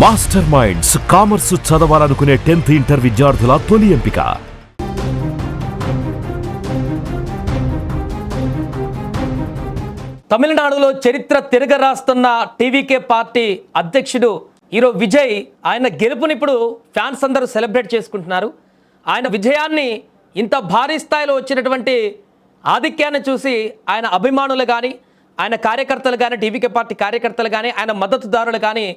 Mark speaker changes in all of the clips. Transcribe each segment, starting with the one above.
Speaker 1: Master minds commerce చదవాలనుకునే 10th inter విద్యార్థుల తొలి ఎంపిక.
Speaker 2: తమిళనాడులో చరిత్ర తిరగరాస్తున్న టీవీకే పార్టీ అధ్యక్షుడు హీరో విజయ్ ఆయన గెలుపునిప్పుడు ఫ్యాన్స్ అందరూ సెలబ్రేట్ చేసుకుంటున్నారు. ఆయన విజయాన్ని ఇంత భారీ స్థాయిలో వచ్చినటువంటి ఆధిక్యాన్ని చూసి ఆయన అభిమానులు కానీ, ఆయన కార్యకర్తలు కానీ, టీవీకే పార్టీ కార్యకర్తలు కానీ, ఆయన మద్దతుదారులు కానీ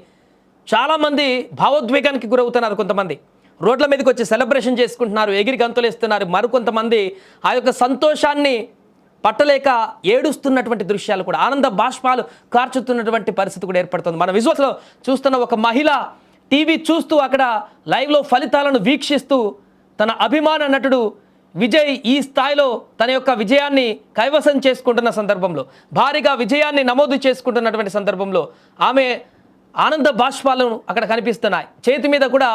Speaker 2: చాలామంది భావోద్వేగానికి గురవుతున్నారు. కొంతమంది రోడ్ల మీదకి వచ్చి సెలబ్రేషన్ చేసుకుంటున్నారు, ఎగిరి గంతులేస్తున్నారు. మరికొంతమంది ఆ యొక్క సంతోషాన్ని పట్టలేక ఏడుస్తున్నటువంటి దృశ్యాలు కూడా, ఆనంద బాష్పాలు కార్చుతున్నటువంటి పరిస్థితి కూడా ఏర్పడుతుంది. మన విజువల్స్లో చూస్తున్న ఒక మహిళ టీవీ చూస్తూ అక్కడ లైవ్లో ఫలితాలను వీక్షిస్తూ తన అభిమాన నటుడు విజయ్ ఈ స్థాయిలో తన యొక్క విజయాన్ని కైవసం చేసుకుంటున్న సందర్భంలో, భారీగా విజయాన్ని నమోదు చేసుకుంటున్నటువంటి సందర్భంలో ఆమె ఆనంద బాష్పాలను అక్కడ కనిపిస్తున్నాయి. చేతి మీద కూడా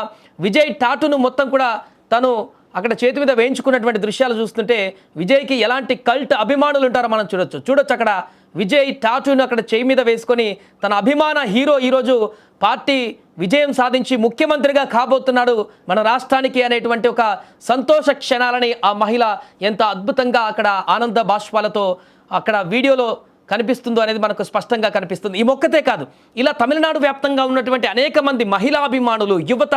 Speaker 2: విజయ్ టాటూను మొత్తం కూడా తను అక్కడ చేతి మీద వేయించుకున్నటువంటి దృశ్యాలు చూస్తుంటే విజయ్కి ఎలాంటి కల్ట్ అభిమానులు ఉంటారో మనం చూడొచ్చు. అక్కడ విజయ్ టాటూను అక్కడ చేయి మీద వేసుకొని తన అభిమాన హీరో ఈరోజు పార్టీ విజయం సాధించి ముఖ్యమంత్రిగా కాబోతున్నాడు మన రాష్ట్రానికి అనేటువంటి ఒక సంతోష క్షణాలని ఆ మహిళ ఎంత అద్భుతంగా అక్కడ ఆనంద బాష్పాలతో అక్కడ వీడియోలో కనిపిస్తుందో అనేది మనకు స్పష్టంగా కనిపిస్తుంది. ఈ మొక్కతే కాదు, ఇలా తమిళనాడు వ్యాప్తంగా ఉన్నటువంటి అనేక మంది మహిళా అభిమానులు, యువత,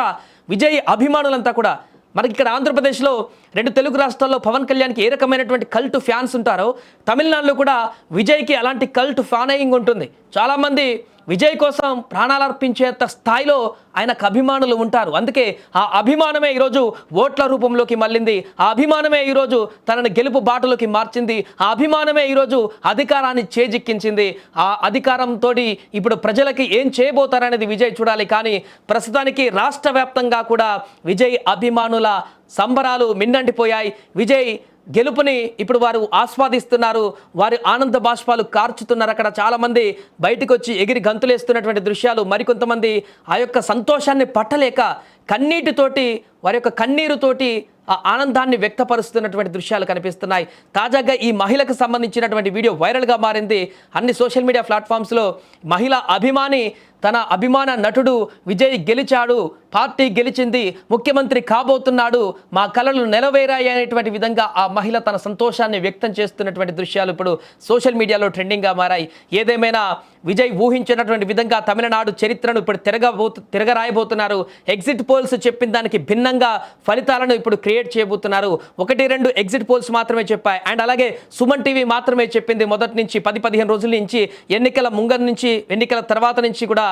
Speaker 2: విజయ్ అభిమానులంతా కూడా మనకి ఇక్కడ ఆంధ్రప్రదేశ్లో 2 తెలుగు రాష్ట్రాల్లో పవన్ కళ్యాణ్కి ఏ రకమైనటువంటి కల్ట్ ఫ్యాన్స్ ఉంటారో తమిళనాడులో కూడా విజయ్కి అలాంటి కల్ట్ ఫాలోయింగ్ ఉంటుంది. చాలామంది విజయ్ కోసం ప్రాణాలు అర్పించేంత స్థాయిలో ఆయనకు అభిమానులు ఉంటారు. అందుకే ఆ అభిమానమే ఈరోజు ఓట్ల రూపంలోకి మళ్ళింది. ఆ అభిమానమే ఈరోజు తనని గెలుపు బాటలోకి మార్చింది. ఆ అభిమానమే ఈరోజు అధికారాన్ని చేజిక్కించింది. ఆ అధికారంతో ఇప్పుడు ప్రజలకి ఏం చేయబోతారనేది విజయ్ చూడాలి. కానీ ప్రస్తుతానికి రాష్ట్ర వ్యాప్తంగా కూడా విజయ్ అభిమానుల సంబరాలు మిన్నంటిపోయాయి. విజయ్ గెలుపుని ఇప్పుడు వారు ఆస్వాదిస్తున్నారు, వారి ఆనంద బాష్పాలు కార్చుతున్నారు. అక్కడ చాలామంది బయటకు వచ్చి ఎగిరి గంతులేస్తున్నటువంటి దృశ్యాలు, మరికొంతమంది ఆ యొక్క సంతోషాన్ని పట్టలేక కన్నీటితోటి, వారి యొక్క కన్నీరుతోటి ఆ ఆనందాన్ని వ్యక్తపరుస్తున్నటువంటి దృశ్యాలు కనిపిస్తున్నాయి. తాజాగా ఈ మహిళకు సంబంధించినటువంటి వీడియో వైరల్గా మారింది. అన్ని సోషల్ మీడియా ప్లాట్ఫామ్స్లో మహిళా అభిమాని తన అభిమాన నటుడు విజయ్ గెలిచాడు, పార్టీ గెలిచింది, ముఖ్యమంత్రి కాబోతున్నాడు, మా కలలు నెరవేరాయి అనేటువంటి విధంగా ఆ మహిళ తన సంతోషాన్ని వ్యక్తం చేస్తున్నటువంటి దృశ్యాలు ఇప్పుడు సోషల్ మీడియాలో ట్రెండింగ్గా మారాయి. ఏదేమైనా విజయ్ ఊహించినటువంటి విధంగా తమిళనాడు చరిత్రను ఇప్పుడు తిరగరాయబోతున్నారు. ఎగ్జిట్ పోల్స్ చెప్పిన దానికి భిన్నంగా ఫలితాలను ఇప్పుడు క్రియేట్ చేయబోతున్నారు. 1-2 ఎగ్జిట్ పోల్స్ మాత్రమే చెప్పాయి. అండ్ అలాగే సుమన్ టీవీ మాత్రమే చెప్పింది మొదటి నుంచి 10-15 రోజుల నుంచి, ఎన్నికల ముంగర నుంచి, ఎన్నికల తర్వాత నుంచి కూడా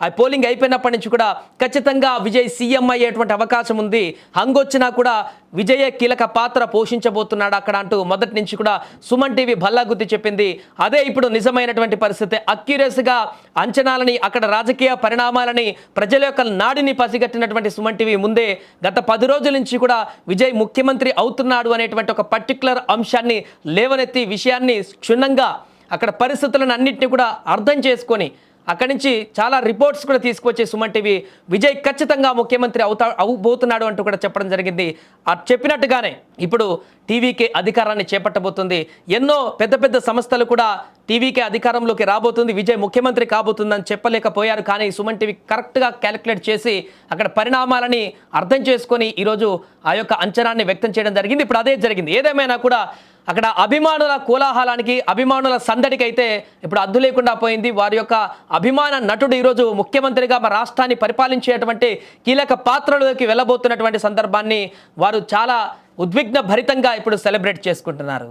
Speaker 2: ఆ పోలింగ్ అయిపోయినప్పటి నుంచి కూడా ఖచ్చితంగా విజయ్ సీఎం అయ్యేటువంటి అవకాశం ఉంది, హంగొచ్చినా కూడా విజయే కీలక పాత్ర పోషించబోతున్నాడు అక్కడ అంటూ మొదటి నుంచి కూడా సుమన్ టీవీ భల్లాగుద్ది చెప్పింది. అదే ఇప్పుడు నిజమైనటువంటి పరిస్థితి. అక్యురేస్గా అంచనాలని, అక్కడ రాజకీయ పరిణామాలని, ప్రజల యొక్క నాడిని పసిగట్టినటువంటి సుమన్ టీవీ ముందే గత 10 రోజుల నుంచి కూడా విజయ్ ముఖ్యమంత్రి అవుతున్నాడు అనేటువంటి ఒక పర్టికులర్ అంశాన్ని లేవనెత్తి విషయాన్ని క్షుణ్ణంగా అక్కడ పరిస్థితులను అన్నింటినీ కూడా అర్థం చేసుకొని అక్కడి నుంచి చాలా రిపోర్ట్స్ కూడా తీసుకొచ్చే సుమన్ టీవీ విజయ్ ఖచ్చితంగా ముఖ్యమంత్రి అవబోతున్నాడు అంటూ కూడా చెప్పడం జరిగింది. చెప్పినట్టుగానే ఇప్పుడు టీవీకే అధికారాన్ని చేపట్టబోతుంది. ఎన్నో పెద్ద పెద్ద సంస్థలు కూడా టీవీకే అధికారంలోకి రాబోతుంది, విజయ్ ముఖ్యమంత్రి కాబోతుందని చెప్పలేకపోయారు. కానీ సుమన్ టీవీ కరెక్ట్గా క్యాలిక్యులేట్ చేసి అక్కడ పరిణామాలని అర్థం చేసుకొని ఈరోజు ఆ యొక్క అంచనాన్ని వ్యక్తం చేయడం జరిగింది. ఇప్పుడు అదే జరిగింది. ఏదేమైనా కూడా అక్కడ అభిమానుల కోలాహలానికి, అభిమానుల సందడికి అయితే ఇప్పుడు అద్దు లేకుండా పోయింది. వారి యొక్క అభిమాన నటుడు ఈరోజు ముఖ్యమంత్రిగా మా రాష్ట్రాన్ని పరిపాలించేటువంటి కీలక పాత్రలోకి వెళ్ళబోతున్నటువంటి సందర్భాన్ని వారు చాలా ఉద్విగ్న భరితంగా ఇప్పుడు సెలబ్రేట్ చేసుకుంటున్నారు.